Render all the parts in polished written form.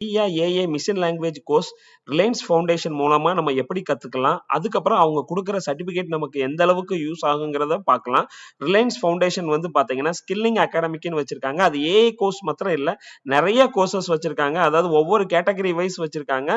AA machine language course Reliance foundation மூலமா நம்ம எப்படி கத்துக்கலாம், அதுக்கப்புறம் அவங்க கொடுக்குற சர்டிபிகேட் நமக்கு எந்த அளவுக்கு யூஸ் ஆகுங்கிறத பார்க்கலாம். ரிலையன்ஸ் ஃபவுண்டேஷன் வந்து பாத்தீங்கன்னா ஸ்கில்லிங் அகாடமிக்னு வச்சிருக்காங்க. அது ஏஏ கோர்ஸ் மாத்திரம் இல்ல, நிறைய கோர்சஸ் வச்சிருக்காங்க. அதாவது ஒவ்வொரு கேட்டகரி வைஸ் வச்சிருக்காங்க.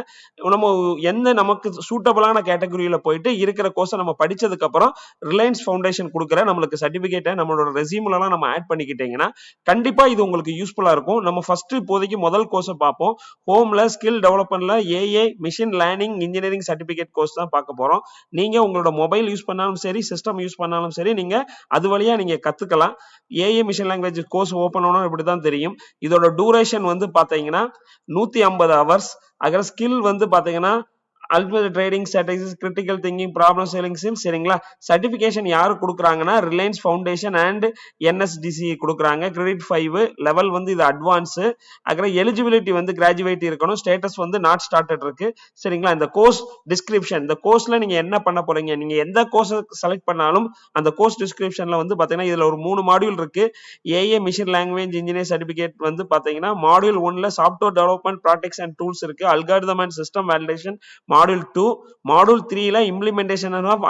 நம்ம நமக்கு சூட்டபிளான கேட்டகரியில போயிட்டு இருக்கிற கோர்ஸை நம்ம படிச்சதுக்கு அப்புறம் ரிலையன்ஸ் ஃபவுண்டேஷன் கொடுக்குற நம்மளுக்கு சர்டிபிகேட்டை நம்மளோட ரெசியூம்லாம் நம்ம ஆட் பண்ணிக்கிட்டீங்கன்னா கண்டிப்பா இது உங்களுக்கு யூஸ்ஃபுல்லா இருக்கும். நம்ம ஃபர்ஸ்ட் இப்போதைக்கு முதல் கோர்ஸை பார்ப்போம். ஹோம்ல ஸ்கில் டெவலப்மெண்ட்ல uh machine learning engineering certificate course தான் பார்க்க போறோம். நீங்க உங்களோட மொபைல் யூஸ் பண்ணாலும் சரி, சிஸ்டம் யூஸ் பண்ணாலும் சரி, நீங்க அது வழியா நீங்க கத்துக்கலாம். ஏஏ மிஷின் லாங்குவேஜ் கோர்ஸ் ஓபன் ஆனோம் இப்படிதான் தெரியும். இதோட டூரேஷன் வந்து பாத்தீங்கன்னா 150 ஹவர்ஸ். அகர ஸ்கில் வந்து பாத்தீங்கன்னா ultimate trading strategies, critical thinking, problem solving skills. சரிங்களா? சர்டிபிகேஷன் யாரு கொடுக்குறாங்கன்னா ரிலையன்ஸ் ஃபவுண்டேஷன் அண்ட் என்எஸ்டிசி கொடுக்குறாங்க. கிரெடிட் 5 லெவல் வந்து இது அட்வான்ஸ். அப்புறம் எலிஜிபிலிட்டி வந்து கிராஜுவேட் இருக்கணும். ஸ்டேட்டஸ் வந்து நாட் ஸ்டார்டட் இருக்கு. சரிங்களா? இந்த கோர்ஸ் டிஸ்கிரிப்ஷன், இந்த கோர்ஸ்ல நீங்க என்ன பண்ண போறீங்க, நீங்க எந்த கோர்ஸ் செலக்ட் பண்ணாலும் அந்த கோர்ஸ் டிஸ்கிரிப்ஷன்ல வந்து பாத்தீங்கன்னா இதுல ஒரு 3 மாடியூல் இருக்கு. Uh machine language engineer certificate வந்து பாத்தீங்கன்னா மாடியூல் 1ல software development products and tools இருக்கு. Algorithm and system validation module 2, module 3ல இம்ப்ளிமெண்டேஷன் ஆஃப்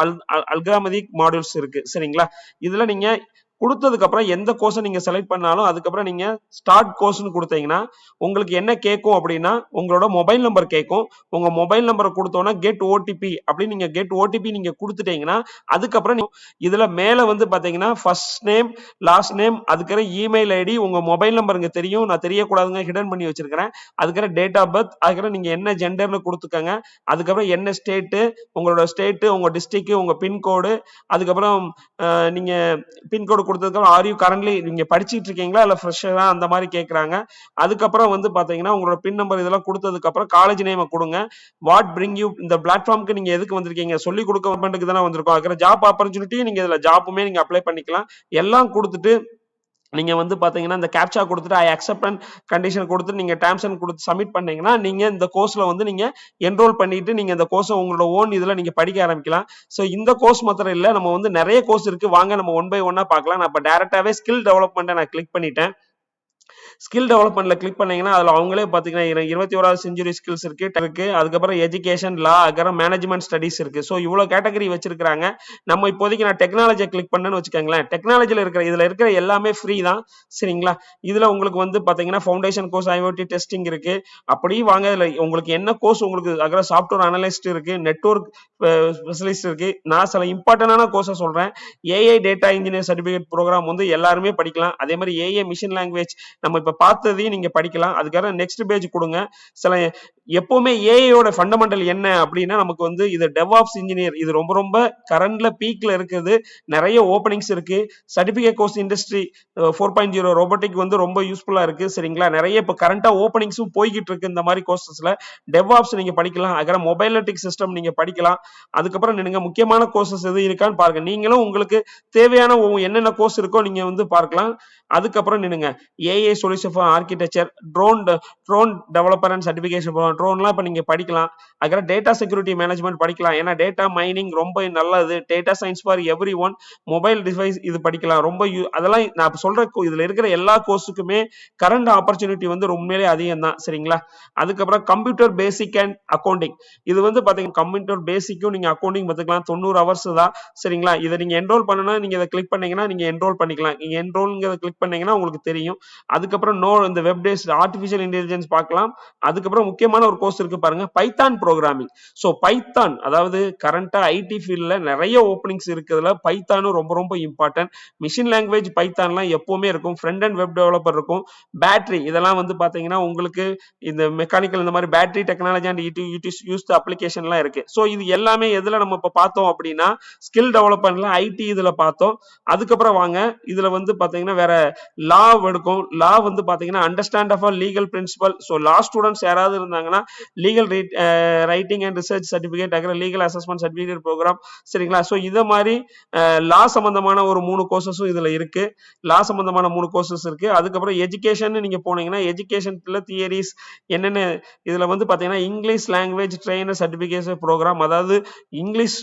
அல்காரிதமிக் மாடியூல்ஸ் இருக்கு. சரிங்களா? இதுல நீங்க கொடுத்ததுக்கு அப்புறம் எந்த கோர்ஸை நீங்க செலக்ட் பண்ணாலும் அதுக்கப்புறம் நீங்க ஸ்டார்ட் கோர்ஸ்னு கொடுத்தீங்கன்னா உங்களுக்கு என்ன கேட்கும் அப்படின்னா உங்களோட மொபைல் நம்பர் கேட்கும். உங்க மொபைல் நம்பரை கொடுத்தோன்னா கெட் ஓடிபி அப்படின்னு நீங்க கெட் ஓடிபி நீங்க கொடுத்துட்டீங்கன்னா அதுக்கப்புறம் இதுல மேல வந்து பாத்தீங்கன்னா ஃபர்ஸ்ட் நேம், லாஸ்ட் நேம், அதுக்கப்புறம் இமெயில் ஐடி, உங்க மொபைல் நம்பர் இங்க தெரியும். நான் தெரியக்கூடாதுங்க, ஹிடன் பண்ணி வச்சிருக்கிறேன். அதுக்கப்புறம் டேட் ஆஃப் பர்த், அதுக்கப்புறம் நீங்க என்ன ஜெண்டர்னு கொடுத்துக்கங்க. அதுக்கப்புறம் என்ன ஸ்டேட்டு, உங்களோட ஸ்டேட்டு, உங்க டிஸ்ட்ரிக்ட், உங்க பின்கோடு, அதுக்கப்புறம் நீங்க பின்கோடு கொடுத்ததுக்கு ஆர் யூ கரண்ட்லி நீங்க படிச்சிட்டு இருக்கீங்களா இல்ல ஃப்ரெஷரா அந்த மாதிரி கேக்குறாங்க. அதுக்கப்புறம் வந்து பாத்தீங்கன்னா உங்களோட பின் நம்பர் இதெல்லாம் கொடுத்ததுக்கு அப்புறம் காலேஜ் நேம் கொடுங்க. வாட் பிரிங் யூ இந்த பிளாட்ஃபார்முக்கு நீங்க எதுக்கு வந்திருக்கீங்க, சொல்லி கொடுக்க கவர்மெண்ட்டுக்கு தானே வந்திருக்கோம். அதுக்கு ஜாப் ஆப்பர்ச்சுனிட்டி நீங்க இதுல ஜாப்புமே நீங்க அப்ளை பண்ணிக்கலாம். எல்லாம் கொடுத்துட்டு நீங்க வந்து பாத்தீங்கன்னா இந்த கேப்சா கொடுத்துட்டு ஐ அக்செப்ட் அண்ட் கண்டிஷன் கொடுத்து நீங்க டேர்ம்ஸ் அண்ட் கொடுத்து சப்மிட் பண்ணீங்கன்னா நீங்க இந்த கோர்ஸ்ல வந்து நீங்க என்ரோல் பண்ணிட்டு நீங்க இந்த கோர்ஸை உங்களோட ஓன் இதுல நீங்க படிக்க ஆரம்பிக்கலாம். ஸோ இந்த கோர்ஸ் மாத்திரம் இல்ல, நம்ம வந்து நிறைய கோர்ஸ் இருக்கு. வாங்க நம்ம ஒன் பை ஒன்னா பார்க்கலாம். நான் இப்போ டேரக்டாவே ஸ்கில் டெவலப்மெண்ட்டை நான் கிளிக் பண்ணிட்டேன். ஸ்கில் டெவலப்மெண்ட்ல கிளிக் பண்ணீங்கன்னா அதுல அவங்களே பாத்தீங்கன்னா 21வது செஞ்சுரி ஸ்கில்ஸ் இருக்கு. அதுக்கப்புறம் எஜுகேஷன், லா, அப்புறம் மேனேஜ்மெண்ட் ஸ்டடிஸ் இருக்கு. ஸோ இவ்வளவு கேட்டகரி வச்சிருக்காங்க. நம்ம இப்போதைக்கு நான் டெக்னாலஜியை கிளிக் பண்ணேன்னு வச்சுக்கோங்களேன். டெக்னாலஜில இருக்கிற இதுல இருக்கிற எல்லாமே ஃப்ரீ தான். சரிங்களா? இதுல உங்களுக்கு வந்து பாத்தீங்கன்னா ஃபவுண்டேஷன் கோர்ஸ், ஐஓடி டெஸ்டிங் இருக்கு. அப்படி வாங்க இதுல உங்களுக்கு என்ன கோர்ஸ் உங்களுக்கு அப்புறம் சாஃப்ட்வேர் அனலிஸ்ட் இருக்கு, நெட்வொர்க் ஸ்பெஷலிஸ்ட் இருக்கு. நான் சில இம்பார்ட்டன்டான கோர்ஸை சொல்றேன். AI data engineer certificate program வந்து எல்லாருமே படிக்கலாம். அதே மாதிரி ஏஐ மிஷின் லாங்குவேஜ் நம்ம இப்ப பார்த்ததையும் நீங்க படிக்கலாம். அதுக்காக நெக்ஸ்ட் பேஜ் கொடுங்க. சில எப்பவுமே ஏஐயோட ஃபண்டமெண்டல் என்ன அப்படின்னா நமக்கு வந்து இது டெவாப்ஸ் இன்ஜினியர், இது ரொம்ப ரொம்ப கரண்ட்ல பீக்ல இருக்குது. நிறைய ஓப்பனிங்ஸ் இருக்கு. சர்டிபிகேட் கோர்ஸ் இண்டஸ்ட்ரி 4.0 ரோபோட்டிக் வந்து ரொம்ப யூஸ்ஃபுல்லா இருக்கு. சரிங்களா? நிறைய இப்ப கரண்டா ஓப்பனிங்ஸும் போய்கிட்டு இருக்கு. இந்த மாதிரி கோர்சஸ்ல டெவாப்ஸ் நீங்க படிக்கலாம். அப்புறம் மொபைலட்டிக் சிஸ்டம் நீங்க படிக்கலாம். அதுக்கப்புறம் நீங்க முக்கியமான கோர்சஸ் எது இருக்கான்னு பாருங்க. நீங்களும் உங்களுக்கு தேவையான என்னென்ன கோர்ஸ் இருக்கோ நீங்க வந்து பார்க்கலாம். அதுக்கப்புறம் நின்னுங்க AI solution for architecture, drone developer and certification ட்ரோன்லாம் இப்ப நீங்க படிக்கலாம். அதுக்கப்புறம் டேட்டா செக்யூரிட்டி மேனேஜ்மெண்ட் படிக்கலாம். ஏன்னா டேட்டா மைனிங் ரொம்ப நல்லது. Data science for every one, mobile device இது படிக்கலாம். ரொம்ப அதெல்லாம் நான் சொல்ற இதுல இருக்கிற எல்லா கோர்ஸுக்குமே கரண்ட் ஆப்பர்ச்சுனிட்டி வந்து உண்மையிலே அதிகம் தான். சரிங்களா? அதுக்கப்புறம் கம்ப்யூட்டர் பேசிக் அண்ட் அக்கௌண்டிங், இது வந்து பாத்தீங்கன்னா கம்ப்யூட்டர் பேசிக்கும் நீங்க அக்கௌண்டிங் பார்த்துக்கலாம். 90 ஹவர்ஸ் தான். சரிங்களா? இதை நீங்க என்ரோல் பண்ணனா நீங்க இதை கிளிக் பண்ணீங்கன்னா நீங்க என்ரோல் பண்ணிக்கலாம். நீங்க என்ரோல்ங்கிறத கிளிக் பண்ணீங்கன்னா உங்களுக்கு தெரியும். அதுக்கப்புறம் இந்த வெப் பேஸ்ட் ஆர்டிஃபிஷியல் இன்டெலிஜென்ஸ் பார்க்கலாம். அதுக்கப்புறம் முக்கியமான ஒரு கோர்ஸ் இருக்கு பாருங்க, பைத்தான் ப்ரோக்ராமிங். ஸோ பைத்தான் அதாவது கரண்டா ஐடி ஃபீல்ட்ல நிறைய ஓப்பனிங்ஸ் இருக்குதுல, பைத்தானும் ரொம்ப ரொம்ப இம்பார்ட்டன்ட். மிஷின் லாங்குவேஜ் பைத்தான்லாம் எப்பவுமே இருக்கும். ஃப்ரண்ட் அண்ட் வெப் டெவலப்பர் இருக்கும். பேட்டரி இதெல்லாம் வந்து பாத்தீங்கன்னா உங்களுக்கு இந்த மெக்கானிக்கல் இந்த மாதிரி பேட்டரி டெக்னாலஜி அண்ட் யூஸ் அப்ளிகேஷன்லாம் இருக்கு. ஸோ இது எல்லாமே எதுல நம்ம இப்ப பார்த்தோம் அப்படின்னா ஸ்கில் டெவலப்மெண்ட்ல ஐடி இதுல பார்த்தோம். அதுக்கப்புறம் வாங்க இதுல வந்து பாத்தீங்கன்னா வேற லா எடுக்கும். லா வந்து பாத்தீங்கன்னா understand of legal principle. So law students யாராவது இருந்தாங்கன்னா legal writing and research certificate, legal assessment certificate program. சரிங்களா? ஸோ இதை மாதிரி லா சம்பந்தமான ஒரு 3 கோர்சஸும் இதுல இருக்கு. லா சம்பந்தமான 3 கோர்சஸ் இருக்கு. அதுக்கப்புறம் எஜுகேஷன் நீங்க போனீங்கன்னா எஜுகேஷன்ல தியரிஸ் என்னென்ன இதுல வந்து பாத்தீங்கன்னா English language trainer certification program, அதாவது இங்கிலீஷ்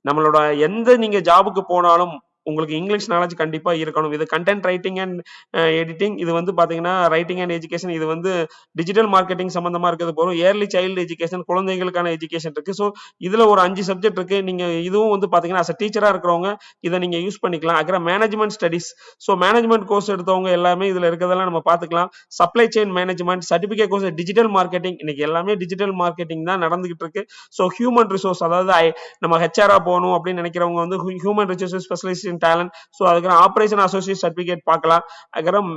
நம்மளோட எந்த நீங்க ஜாபுக்கு போனாலும் உங்களுக்கு இங்கிலீஷ் நாலேஜ் கண்டிப்பா இருக்கணும். இது கண்டென்ட் ரைட்டிங் அண்ட் எடிட்டிங், இது வந்து பாத்தீங்கன்னா ரைட்டிங் அண்ட் எஜுகேஷன், இது வந்து டிஜிட்டல் மார்க்கெட்டிங் சம்பந்தமா இருக்கிறது போறோம். ஏர்லி சைல்டு எஜுகேஷன், குழந்தைகளுக்கான எஜுகேஷன் இருக்கு. ஸோ இதுல ஒரு 5 சப்ஜெக்ட் இருக்கு. நீங்க இதுவும் வந்து பாத்தீங்கன்னா அஸ் டீச்சரா இருக்கிறவங்க இதை நீங்க யூஸ் பண்ணிக்கலாம். அப்புறம் management studies, so management course எடுத்தவங்க எல்லாமே இதுல இருக்கிறதெல்லாம் நம்ம பாத்துக்கலாம். Supply chain management, certificate course, digital marketing, இன்னைக்கு எல்லாமே டிஜிட்டல் மார்க்கெட்டிங் தான் நடந்துகிட்டு இருக்கு. ஸோ ஹியூமன் ரிசோர்ஸ், அதாவது நம்ம ஹெச்ஆரா போகணும் அப்படின்னு நினைக்கிறவங்க வந்து human resource specialist in talent, so அதுக்கு ஆபரேஷன் அசோசியேட் சர்டிபிகேட் பார்க்கலாம். அதுக்கப்புறம்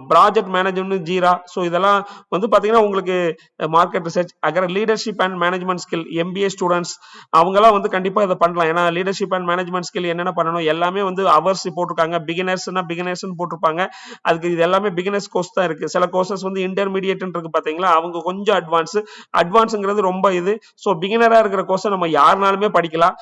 ப்ராஜெக்ட் மேனேஜ்மெண்ட் ஜீரா, ஸோ இதெல்லாம் வந்து பாத்தீங்கன்னா உங்களுக்கு மார்க்கெட் ரிசர்ச், அப்புறம் leadership and management skill, MBA students அவங்கலாம் வந்து கண்டிப்பா இதை பண்ணலாம். ஏன்னா லீடர்ஷிப் அண்ட் மேனேஜ்மெண்ட் ஸ்கில் என்னென்ன பண்ணணும் எல்லாமே வந்து அவர்ஸ் போட்டிருக்காங்க. பிகினர்ஸ்னா பிகினர்ஸ்னு போட்டிருப்பாங்க. அதுக்கு இது எல்லாமே பிகினர்ஸ் கோர்ஸ் தான் இருக்கு. சில கோர்சஸ் வந்து இன்டர்மீடியேட் இருக்கு பாத்தீங்களா, அவங்க கொஞ்சம் அட்வான்ஸ்ங்கிறது ரொம்ப இது. ஸோ பிகினரா இருக்கிற கோர்ஸை நம்ம யாருனாலுமே படிக்கலாம்,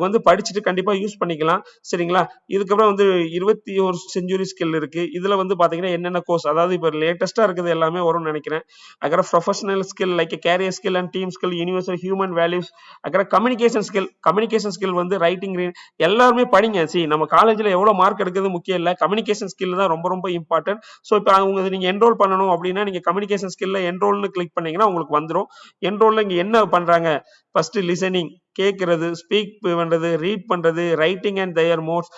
வந்து படிச்சுட்டு கண்டிப்பா யூஸ் பண்ணிக்கலாம். சரிங்களா? இதுக்கப்புறம் வந்து 21 செஞ்சுரி ஸ்கில் இருக்கு. இதுல வந்து பாத்தீங்கன்னா என்னென்ன கோர்ஸ், அதாவது இப்ப லேட்டஸ்டா இருக்குது எல்லாமே வரும்னு நினைக்கிறேன். அப்புறம் professional skill like career skill and team skill, universal human values, அப்புறம் கம்யூனிகேஷன் ஸ்கில் வந்து ரைட்டிங் எல்லாருமே படிங்க. நம்ம காலேஜ்ல எவ்வளவு மார்க் எடுக்கிறது முக்கியம் இல்ல, கம்யூனிகேஷன் ஸ்கில் தான் ரொம்ப ரொம்ப இம்பார்ட்டன்ட். ஸோ இப்போ அவங்க நீங்க என்ரோல் பண்ணணும் அப்படின்னா நீங்க கம்யூனிகேஷன் ஸ்கில்ல என்ரோல்னு கிளிக் பண்ணீங்கன்னா உங்களுக்கு வந்துடும். என்ரோல்ல இங்க என்ன பண்றாங்க, ஃபர்ஸ்ட் லிசனிங், கேட்கறது, ஸ்பீக் பண்றது, ரீட் பண்றது, writing and their modes,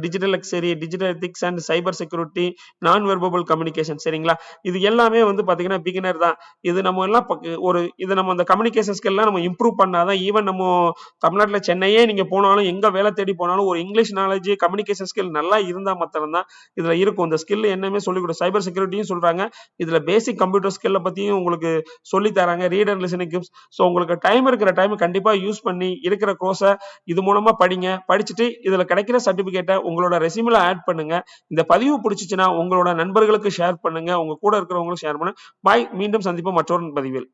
digital எக்ஸரி, digital ethics and cyber security, non verbal communication. சரிங்களா? இது எல்லாமே வந்து பாத்தீங்கன்னா பிகினர் தான். இது நம்ம எல்லாம் இது நம்ம அந்த கம்யூனிகேஷன் ஸ்கில்லாம் நம்ம இம்ப்ரூவ் பண்ணாதான், ஈவன் நம்ம தமிழ்நாட்டில் சென்னையே நீங்க போனாலும் எங்க வேலை தேடி போனாலும் ஒரு இங்கிலீஷ் நாலேஜ் கம்யூனிகேஷன் ஸ்கில் நல்லா இருந்தா மாத்திரம் தான் இதுல இருக்கும். இந்த ஸ்கில் என்னமே சொல்லி கொடுக்கும். சைபர் செக்யூரிட்டியும் சொல்றாங்க. இதுல பேசிக் கம்ப்யூட்டர் ஸ்கில்ல பத்தியும் உங்களுக்கு சொல்லி தராங்க. Reader listening Gibbs. ஸோ உங்களுக்கு டைம் இருக்கிற டைம் கண்டிப்பா யூஸ் பண்ணி இருக்கிற கோர்ஸை இது மூலமா படிங்க. படிச்சுட்டு இதுல கிடைக்கிற சர்டிபிகேட்டை உங்களோட ரெசியூம்ல ஆட் பண்ணுங்க. இந்த பதிவு பிடிச்சிச்சுன்னா உங்களோட நண்பர்களுக்கு ஷேர் பண்ணுங்க, உங்க கூட இருக்கிறவங்களும் ஷேர் பண்ணுங்க. பாய், மீண்டும் சந்திப்போம் மற்றொரு பதிவில்.